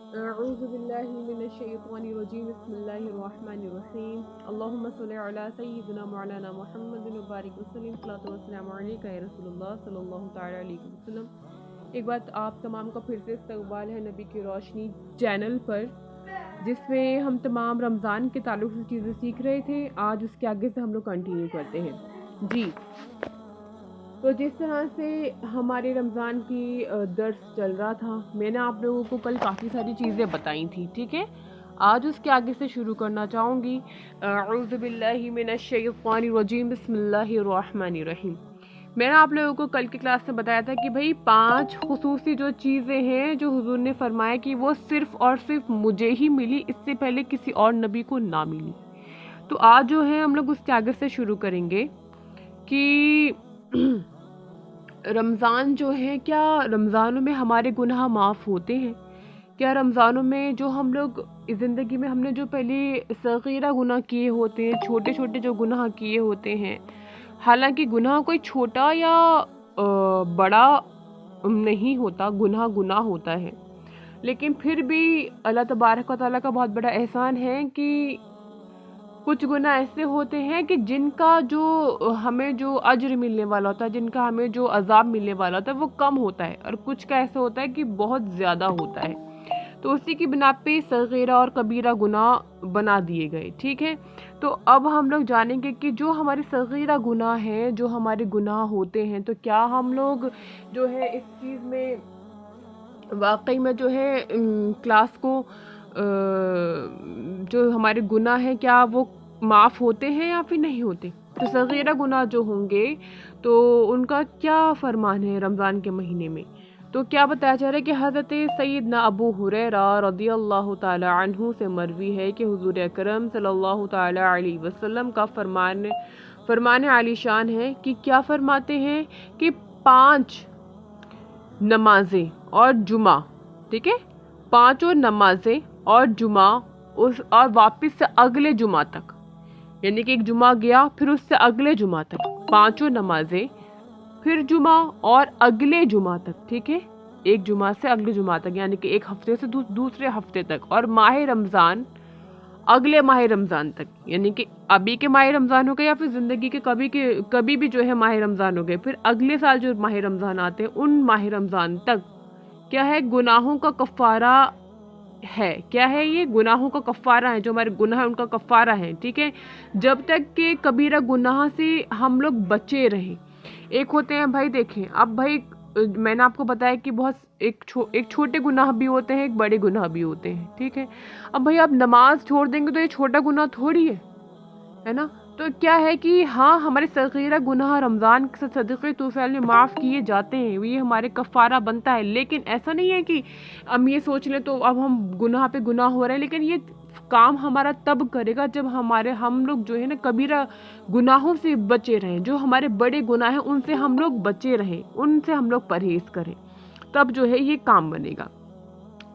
اعوذ باللہ من الشیطان الرجیم بسم اللہ الرحمن الرحیم اللہم صلی علی سیدنا مولانا محمد وبارک وسلم صلاۃ والسلام علیکہ یا رسول اللہ صلی اللہ تعالی علیہ وسلم۔ ایک بات آپ تمام کا پھر سے استقبال ہے نبی کی روشنی چینل پر، جس میں ہم تمام رمضان کے تعلق سے چیزیں سیکھ رہے تھے۔ آج اس کے آگے سے ہم لوگ کنٹینیو کرتے ہیں جی۔ تو جس طرح سے ہمارے رمضان کی درس چل رہا تھا، میں نے آپ لوگوں کو کل کافی ساری چیزیں بتائی تھی، ٹھیک ہے؟ آج اس کے آگے سے شروع کرنا چاہوں گی۔ اعوذ باللہ من الشیطان الرجیم بسم اللہ الرحمن الرحیم۔ میں نے آپ لوگوں کو کل کی کلاس میں بتایا تھا کہ بھائی 5 خصوصی جو چیزیں ہیں جو حضور نے فرمایا کہ وہ صرف اور صرف مجھے ہی ملی، اس سے پہلے کسی اور نبی کو نہ ملی۔ تو آج جو ہے ہم لوگ اس کے آگے سے شروع کریں گے کہ رمضان جو ہے، کیا رمضانوں میں ہمارے گناہ معاف ہوتے ہیں؟ کیا رمضانوں میں جو ہم لوگ زندگی میں ہم نے جو پہلے صغیرہ گناہ کیے ہوتے ہیں، چھوٹے چھوٹے جو گناہ کیے ہوتے ہیں، حالانکہ گناہ کوئی چھوٹا یا بڑا نہیں ہوتا، گناہ گناہ ہوتا ہے، لیکن پھر بھی اللہ تبارک و تعالیٰ کا بہت بڑا احسان ہے کہ کچھ گناہ ایسے ہوتے ہیں کہ جن کا جو ہمیں جو اجر ملنے والا ہوتا ہے، جن کا ہمیں جو عذاب ملنے والا ہوتا ہے وہ کم ہوتا ہے، اور کچھ کا ایسا ہوتا ہے کہ بہت زیادہ ہوتا ہے۔ تو اسی کی بنا پہ صغیرہ اور کبیرہ گناہ بنا دیے گئے، ٹھیک ہے؟ تو اب ہم لوگ جانیں گے کہ جو ہمارے صغیرہ گناہ ہیں، جو ہمارے گناہ ہوتے ہیں، تو کیا ہم لوگ جو ہے اس چیز میں واقعی میں جو ہے کلاس کو جو ہمارے گناہ ہیں کیا وہ معاف ہوتے ہیں یا پھر نہیں ہوتے؟ تو صغیرہ گناہ جو ہوں گے تو ان کا کیا فرمان ہے رمضان کے مہینے میں؟ تو کیا بتایا جا رہا ہے کہ حضرت سیدنا ابو ہریرہ رضی اللہ تعالی عنہ سے مروی ہے کہ حضور اکرم صلی اللہ تعالی علیہ وسلم کا فرمان عالی شان ہے کہ کیا فرماتے ہیں کہ 5 نمازیں اور جمعہ، ٹھیک ہے، 5 نمازیں اور جمعہ اور واپس سے اگلے جمعہ تک، یعنی کہ ایک جمعہ گیا پھر اس سے اگلے جمعہ تک 5 نمازیں، پھر جمعہ اور اگلے جمعہ تک، ٹھیک ہے، ایک جمعہ سے اگلے جمعہ تک، یعنی کہ ایک ہفتے سے دوسرے ہفتے تک، اور ماہ رمضان اگلے ماہ رمضان تک، یعنی کہ ابھی کے ماہ رمضان ہو گئے یا پھر زندگی کے کبھی بھی جو ہے ماہ رمضان ہو گئے، پھر اگلے سال جو ماہ رمضان آتے ہیں ان ماہ رمضان تک کیا ہے؟ گناہوں کا کفارہ ہے۔ کیا ہے یہ؟ گناہوں کا کفارہ ہے، جو ہمارے گناہ ان کا کفارہ ہے، ٹھیک ہے؟ جب تک کہ کبیرہ گناہ سے ہم لوگ بچے رہیں۔ ایک ہوتے ہیں بھائی، دیکھیں اب بھائی میں نے آپ کو بتایا کہ ایک چھوٹے گناہ بھی ہوتے ہیں، ایک بڑے گناہ بھی ہوتے ہیں، ٹھیک ہے؟ اب بھائی آپ نماز چھوڑ دیں گے تو یہ چھوٹا گناہ تھوڑی ہے نا؟ تو کیا ہے کہ ہاں ہمارے صغیرہ گناہ رمضان کے صدقے توفیل میں معاف کیے جاتے ہیں، یہ ہمارے کفارہ بنتا ہے، لیکن ایسا نہیں ہے کہ ہم یہ سوچ لیں تو اب ہم گناہ پہ گناہ ہو رہے ہیں، لیکن یہ کام ہمارا تب کرے گا جب ہم لوگ جو ہے نا کبیرہ گناہوں سے بچے رہیں، جو ہمارے بڑے گناہ ہیں ان سے ہم لوگ بچے رہیں، ان سے ہم لوگ پرہیز کریں، تب جو ہے یہ کام بنے گا۔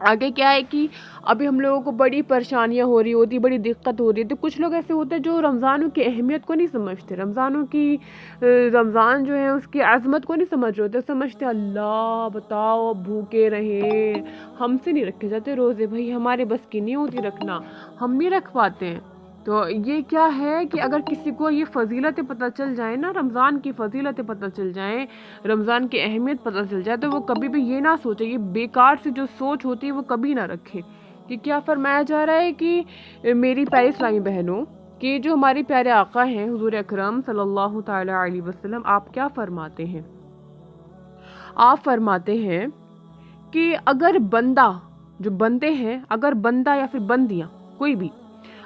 آگے کیا ہے کہ ابھی ہم لوگوں کو بڑی پریشانیاں ہو رہی ہوتی، بڑی دقت ہو رہی ہے، تو کچھ لوگ ایسے ہوتے ہیں جو رمضانوں کی اہمیت کو نہیں سمجھتے، رمضان جو ہے اس کی عظمت کو نہیں سمجھ رہے ہوتے، سمجھتے اللہ بتاؤ بھوکے رہے، ہم سے نہیں رکھے جاتے روزے، بھائی ہمارے بس کی نہیں ہوتی رکھنا، ہم نہیں رکھ پاتے ہیں۔ تو یہ کیا ہے کہ اگر کسی کو یہ فضیلتیں پتہ چل جائیں نا، رمضان کی فضیلتیں پتہ چل جائیں، رمضان کی اہمیت پتہ چل جائے، تو وہ کبھی بھی یہ نہ سوچے، یہ بیکار سے جو سوچ ہوتی ہے وہ کبھی نہ رکھے۔ کہ کیا فرمایا جا رہا ہے کہ میری پیاری اسلامی بہنوں، کہ جو ہمارے پیارے آقا ہیں حضور اکرم صلی اللہ تعالی علیہ وسلم، آپ کیا فرماتے ہیں؟ آپ فرماتے ہیں کہ اگر بندہ، جو بندے ہیں، اگر بندہ یا پھر بندیاں کوئی بھی،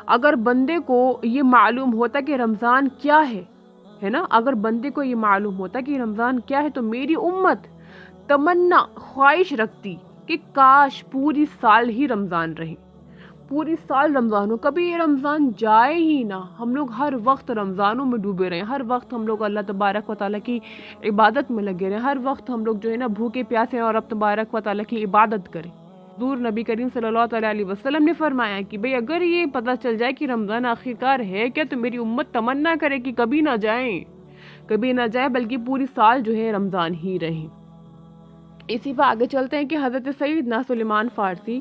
اگر بندے کو یہ معلوم ہوتا کہ رمضان کیا ہے نا، اگر بندے کو یہ معلوم ہوتا کہ رمضان کیا ہے، تو میری امت تمنا خواہش رکھتی کہ کاش پوری سال ہی رمضان رہے، پوری سال رمضان ہو، کبھی یہ رمضان جائے ہی نہ، ہم لوگ ہر وقت رمضانوں میں ڈوبے رہیں، ہر وقت ہم لوگ اللہ تبارک و تعالیٰ کی عبادت میں لگے رہیں، ہر وقت ہم لوگ جو ہے نا بھوکے پیاسے اور رب تبارک و تعالیٰ کی عبادت کریں۔ حضور نبی کریم صلی اللہ تعالیٰ علیہ وسلم نے فرمایا کہ بھئی اگر یہ پتہ چل جائے کہ رمضان آخرکار ہے کیا، تو میری امت تمنا کرے کہ کبھی نہ جائیں بلکہ پوری سال جو ہے رمضان ہی رہیں۔ اسی پہ آگے چلتے ہیں کہ حضرت سیدنا سلیمان فارسی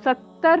70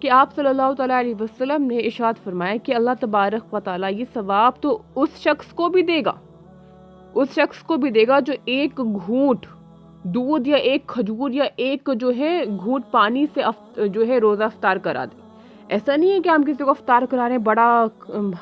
کہ آپ صلی اللہ تعالیٰ علیہ وسلم نے ارشاد فرمایا کہ اللہ تبارک و تعالیٰ یہ ثواب تو اس شخص کو بھی دے گا جو ایک گھونٹ دودھ یا ایک کھجور یا ایک جو ہے گھونٹ پانی سے جو ہے روزہ افطار کرا دے۔ ایسا نہیں ہے کہ ہم کسی کو افطار کرا رہے ہیں، بڑا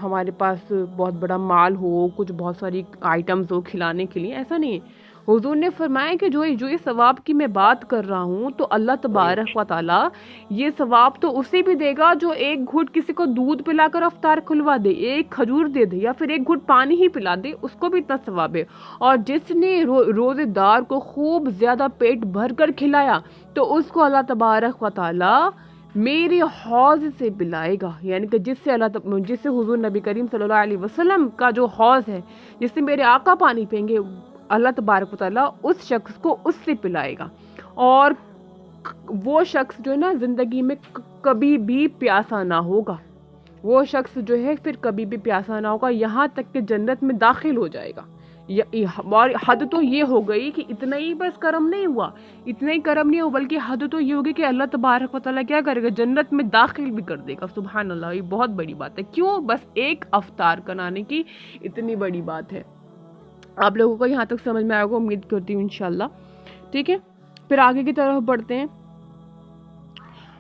ہمارے پاس بہت بڑا مال ہو، کچھ بہت ساری آئٹمز ہو کھلانے کے لیے، ایسا نہیں ہے۔ حضور نے فرمایا کہ جو یہ ثواب کی میں بات کر رہا ہوں تو اللہ تبارک و تعالیٰ یہ ثواب تو اسے بھی دے گا جو ایک گھونٹ کسی کو دودھ پلا کر افطار کھلوا دے، ایک کھجور دے دے یا پھر ایک گھونٹ پانی ہی پلا دے، اس کو بھی اتنا ثواب ہے۔ اور جس نے روزے دار کو خوب زیادہ پیٹ بھر کر کھلایا تو اس کو اللہ تبارک و تعالیٰ میری حوض سے پلائے گا، یعنی کہ جس سے حضور نبی کریم صلی اللہ علیہ وسلم کا جو حوض ہے، جس سے میرے آقا پانی پئیں گے، اللہ تبارک و تعالیٰ اس شخص کو اس سے پلائے گا، اور وہ شخص جو ہے نا زندگی میں کبھی بھی پیاسا نہ ہوگا، وہ شخص جو ہے پھر کبھی بھی پیاسا نہ ہوگا، یہاں تک کہ جنت میں داخل ہو جائے گا۔ اور حد تو یہ ہو گئی کہ اتنا ہی بس کرم نہیں ہوا، بلکہ حد تو یہ ہوگی کہ اللہ تبارک و تعالیٰ کیا کرے گا، جنت میں داخل بھی کر دے گا۔ سبحان اللہ، یہ بہت بڑی بات ہے۔ کیوں؟ بس ایک افطار کنانے کی اتنی بڑی بات ہے۔ آپ لوگوں کو یہاں تک سمجھ میں آئے گا، امید کرتی ہوں انشاءاللہ۔ ٹھیک ہے، پھر آگے کی طرف بڑھتے ہیں۔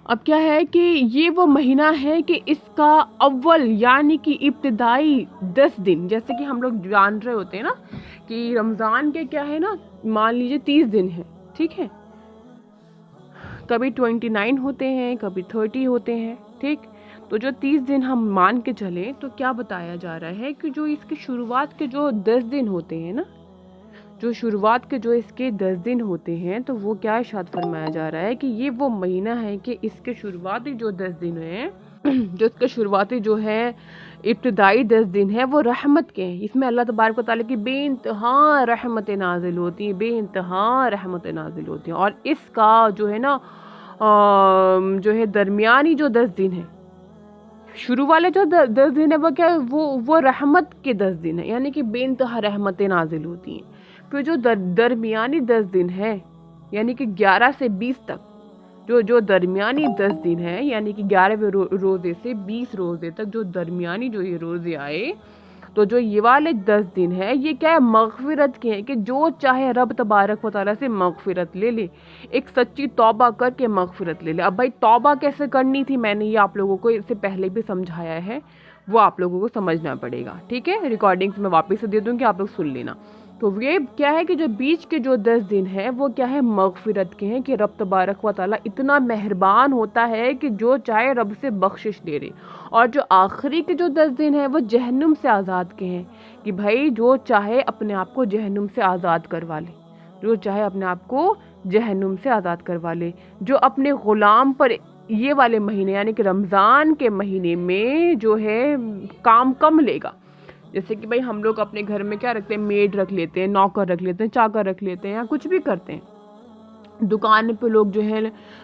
اب کیا ہے کہ یہ وہ مہینہ ہے کہ اس کا اول یعنی کہ ابتدائی 10 دن، جیسے کہ ہم لوگ جان رہے ہوتے ہیں نا کہ رمضان کے کیا ہے نا، مان لیجئے 30 دن ہیں، ٹھیک ہے، کبھی 29 ہوتے ہیں، کبھی 30 ہوتے ہیں، ٹھیک، تو جو 30 دن ہم مان کے چلیں تو کیا بتایا جا رہا ہے کہ جو اس کی شروعات کے جو 10 دن ہوتے ہیں نا، جو شروعات کے جو اس کے 10 دن ہوتے ہیں، تو وہ کیا ارشاد فرمایا جا رہا ہے کہ یہ وہ مہینہ ہے کہ اس کے شروعاتی جو 10 دن ہیں، جو اس کے شروعاتی جو ہے ابتدائی 10 دن ہے، وہ رحمت کے ہیں۔ اس میں اللہ تبارک و تعالیٰ کی بے انتہا رحمتیں نازل ہوتی ہیں، بے انتہا رحمتیں نازل ہوتی ہیں، اور اس کا جو ہے نا جو ہے درمیانی جو 10 دن ہے، شروع والے جو 10 دن ہے وہ کیا ہے، وہ رحمت کے 10 دن ہے، یعنی کہ بے انتہا رحمتیں نازل ہوتی ہیں۔ پھر جو درمیانی 10 دن ہے، یعنی کہ 11 سے 20 تک، جو درمیانی 10 دن ہے، یعنی کہ 11ویں روزے سے 20 روزے تک جو درمیانی جو یہ روزے آئے، تو جو یہ والے 10 دن ہے یہ کیا ہے، مغفرت کے ہیں، کہ جو چاہے رب تبارک و تعالیٰ سے مغفرت لے لے، ایک سچی توبہ کر کے مغفرت لے لے۔ اب بھائی توبہ کیسے کرنی تھی، میں نے یہ آپ لوگوں کو اس سے پہلے بھی سمجھایا ہے، وہ آپ لوگوں کو سمجھنا پڑے گا، ٹھیک ہے، ریکارڈنگز میں واپس سے دے دوں گی، آپ لوگ سن لینا۔ تو یہ کیا ہے کہ جو بیچ کے جو 10 دن ہے وہ کیا ہے، مغفرت کے ہیں، کہ رب تبارک و تعالیٰ اتنا مہربان ہوتا ہے کہ جو چاہے رب سے بخشش دے رہے، اور جو آخری کے جو 10 دن ہیں وہ جہنم سے آزاد کے ہیں، کہ بھائی جو چاہے اپنے آپ کو جہنم سے آزاد کروا لے، جو چاہے اپنے آپ کو جہنم سے آزاد کروا لے، جو اپنے غلام پر یہ والے مہینے یعنی کہ رمضان کے مہینے میں جو ہے کام کم لے گا، جیسے کہ بھائی ہم لوگ اپنے گھر میں کیا رکھتے ہیں، میڈ رکھ لیتے ہیں، نوکر رکھ لیتے ہیں، چاکر رکھ لیتے ہیں، یا کچھ بھی کرتے ہیں، دکان پہ لوگ جو ہے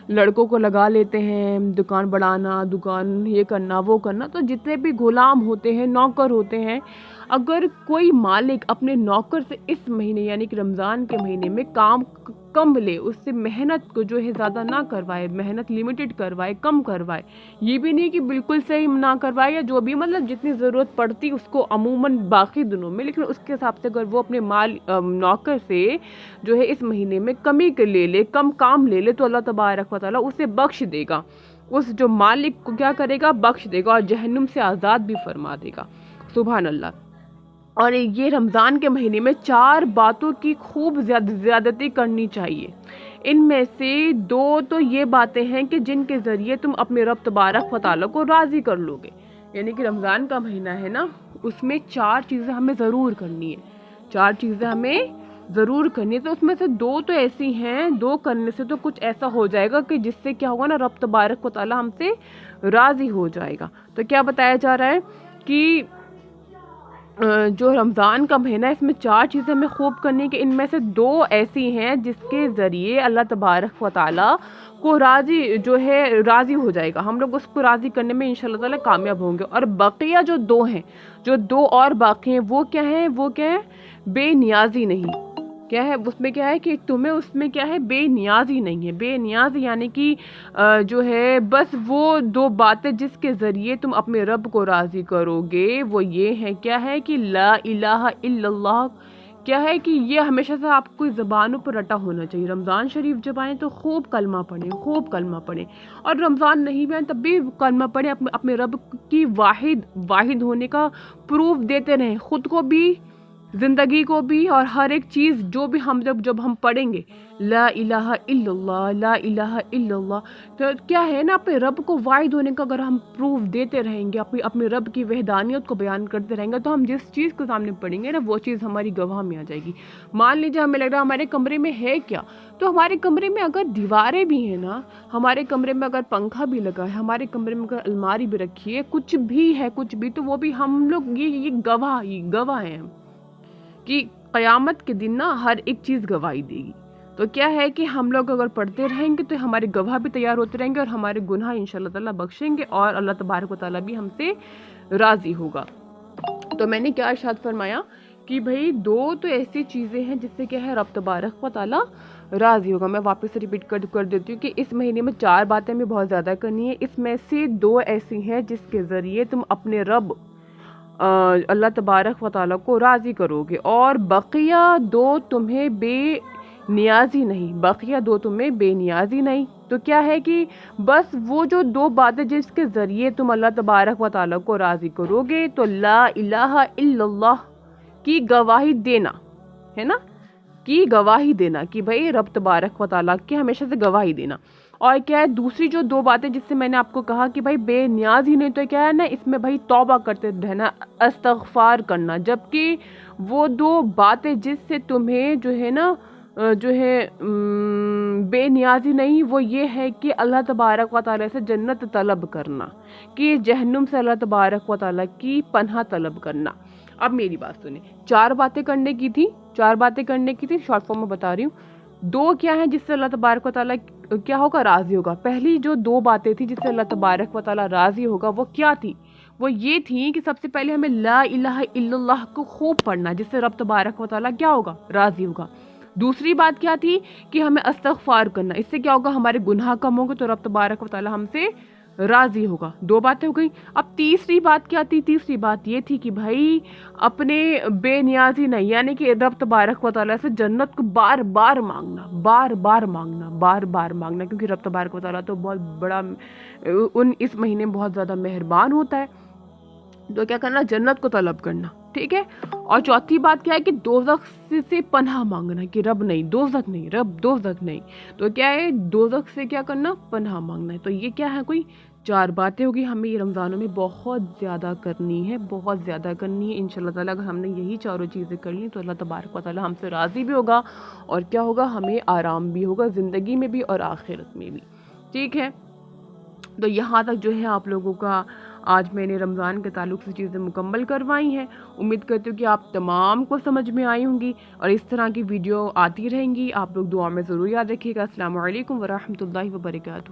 لڑکوں کو لگا لیتے ہیں، دکان بڑھانا، دکان یہ کرنا وہ کرنا، تو جتنے بھی غلام ہوتے ہیں، نوکر ہوتے ہیں، اگر کوئی مالک اپنے نوکر سے اس مہینے یعنی کہ رمضان کے مہینے میں کام کم لے، اس سے محنت کو جو ہے زیادہ نہ کروائے، محنت لمیٹڈ کروائے، کم کروائے، یہ بھی نہیں کہ بالکل صحیح نہ کروائے، یا جو بھی مطلب جتنی ضرورت پڑتی اس کو عموماً باقی دنوں میں، لیکن اس کے حساب سے اگر وہ اپنے نوکر سے جو ہے اس مہینے میں کمی کے لے لے، کم کام لے لے، تو اللہ تبارک و تعالیٰ اسے بخش دے گا، اس جو مالک کو کیا کرے گا، بخش دے گا، اور جہنم سے آزاد بھی فرما دے گا۔ سبحان اللہ۔ اور یہ رمضان کے مہینے میں 4 باتوں کی خوب زیادتی کرنی چاہیے، ان میں سے 2 تو یہ باتیں ہیں کہ جن کے ذریعے تم اپنے رب تبارک و تعالیٰ کو راضی کر لو گے، یعنی کہ رمضان کا مہینہ ہے نا، اس میں 4 چیزیں ہمیں ضرور کرنی ہے، 4 چیزیں ہمیں ضرور کرنی ہے، تو اس میں سے 2 تو ایسی ہیں، 2 کرنے سے تو کچھ ایسا ہو جائے گا کہ جس سے کیا ہوگا نا، رب تبارک و تعالیٰ ہم سے راضی ہو جائے گا۔ تو کیا بتایا جا رہا ہے کہ جو رمضان کا مہینہ ہے اس میں 4 چیزیں ہمیں خوب کرنی، کہ ان میں سے 2 ایسی ہیں جس کے ذریعے اللہ تبارک و تعالیٰ کو راضی ہو جائے گا، ہم لوگ اس کو راضی کرنے میں انشاءاللہ تعالیٰ کامیاب ہوں گے۔ اور بقیہ جو 2 ہیں، جو 2 اور باقی ہیں، وہ کیا ہیں، بے نیازی نہیں، کیا ہے اس میں، کیا ہے کہ تمہیں اس میں کیا ہے بے نیازی نہیں ہے. بے نیازی یعنی کہ جو ہے بس وہ دو باتیں جس کے ذریعے تم اپنے رب کو راضی کرو گے وہ یہ ہے، کیا ہے کہ لا الہ الا اللہ. کیا ہے کہ یہ ہمیشہ سے آپ کو زبانوں پر رٹا ہونا چاہیے. رمضان شریف جب آئیں تو خوب کلمہ پڑھیں، خوب کلمہ پڑھیں، اور رمضان نہیں بھی آئیں تب بھی کلمہ پڑھیں. اپنے رب کی واحد ہونے کا پروف دیتے رہیں، خود کو بھی، زندگی کو بھی، اور ہر ایک چیز جو بھی ہم جب ہم پڑھیں گے لا الہ الا اللہ، لا الہ الا اللہ، تو کیا ہے نا اپنے رب کو واحد ہونے کا اگر ہم پروف دیتے رہیں گے، اپنے رب کی وحدانیت کو بیان کرتے رہیں گے، تو ہم جس چیز کے سامنے پڑھیں گے نا وہ چیز ہماری گواہ میں آ جائے گی. مان لیجیے ہمیں لگ رہا ہے ہمارے کمرے میں ہے کیا، تو ہمارے کمرے میں اگر دیواریں بھی ہیں نا، ہمارے کمرے میں اگر پنکھا بھی لگا ہے، ہمارے کمرے میں اگر الماری بھی رکھی ہے، کچھ بھی ہے، کچھ بھی، تو وہ بھی ہم لوگ یہ گواہ ہیں کہ قیامت کے دن نا ہر ایک چیز گواہی دے گی. تو کیا ہے کہ ہم لوگ اگر پڑھتے رہیں گے تو ہمارے گواہ بھی تیار ہوتے رہیں گے، اور ہمارے گناہ انشاءاللہ تعالیٰ بخشیں گے، اور اللہ تبارک و تعالیٰ بھی ہم سے راضی ہوگا. تو میں نے کیا ارشاد فرمایا کہ بھئی دو تو ایسی چیزیں ہیں جس سے کیا ہے رب تبارک و تعالیٰ راضی ہوگا. میں واپس ریپیٹ کر دیتی ہوں کہ اس مہینے میں 4 باتیں بھی بہت زیادہ کرنی ہے. اس میں سے 2 ایسی ہیں جس کے ذریعے تم اپنے رب اللہ تبارک و تعالیٰ کو راضی کرو گے، اور بقیہ 2 تمہیں بے نیازی نہیں، بقیہ 2 تمہیں بے نیازی نہیں. تو کیا ہے کہ بس وہ جو 2 باتیں جس کے ذریعے تم اللہ تبارک و تعالیٰ کو راضی کرو گے، تو لا الہ الا اللہ کی گواہی دینا ہے نا، کی گواہی دینا کہ بھئی رب تبارک و تعالیٰ کی ہمیشہ سے گواہی دینا. اور کیا ہے دوسری جو 2 باتیں جس سے میں نے آپ کو کہا کہ بھائی بے نیاز ہی نہیں، تو کیا ہے نا اس میں بھائی توبہ کرتے رہنا، استغفار کرنا. جبکہ وہ 2 باتیں جس سے تمہیں جو ہے نا بے نیازی نہیں، وہ یہ ہے کہ اللہ تبارک و تعالیٰ سے جنت طلب کرنا، کہ جہنم سے اللہ تبارک و تعالیٰ کی پناہ طلب کرنا. اب میری بات سنیں، 4 باتیں کرنے کی تھی، شارٹ فارم میں بتا رہی ہوں. 2 کیا ہیں جس سے اللہ تبارک و تعالیٰ کیا ہوگا، راضی ہوگا. پہلی جو 2 باتیں تھی جس سے اللہ تبارک و تعالیٰ راضی ہوگا وہ کیا تھی؟ وہ یہ تھی کہ سب سے پہلے ہمیں لا الہ الا اللہ کو خوب پڑھنا، جس سے رب تبارک و تعالیٰ کیا ہوگا، راضی ہوگا. دوسری بات کیا تھی کہ ہمیں استغفار کرنا، اس سے کیا ہوگا، ہمارے گناہ کم ہوں گے تو رب تبارک و تعالیٰ ہم سے راضی ہوگا. 2 باتیں ہو گئی. اب تیسری بات کیا تھی؟ تیسری بات یہ تھی کہ بھائی اپنے بے نیازی نہیں، یعنی کہ رب تبارک و تعالیٰ سے جنت کو بار بار مانگنا، کیونکہ رب تبارک و تعالیٰ تو بہت بڑا اس مہینے میں بہت زیادہ مہربان ہوتا ہے. تو کیا کرنا، جنت کو طلب کرنا، ٹھیک ہے. اور چوتھی بات کیا ہے کہ دوزخ سے پناہ مانگنا، کہ رب نہیں، دوزخ نہیں. تو کیا ہے دوزخ سے کیا کرنا، پناہ مانگنا ہے. تو یہ کیا ہے، کوئی 4 باتیں ہوگی. ہمیں یہ رمضانوں میں بہت زیادہ کرنی ہے انشاءاللہ تعالیٰ. اگر ہم نے یہی 4 چیزیں کر لی تو اللہ تبارک و تعالیٰ ہم سے راضی بھی ہوگا، اور کیا ہوگا، ہمیں آرام بھی ہوگا زندگی میں بھی اور آخرت میں بھی. ٹھیک ہے. تو یہاں تک جو ہے آپ لوگوں کا آج میں نے رمضان کے تعلق سے چیزیں مکمل کروائی ہیں. امید کرتی ہوں کہ آپ تمام کو سمجھ میں آئی ہوں گی، اور اس طرح کی ویڈیو آتی رہیں گی. آپ لوگ دعا میں ضرور یاد رکھیے گا. السلام علیکم ورحمۃ اللہ وبرکاتہ.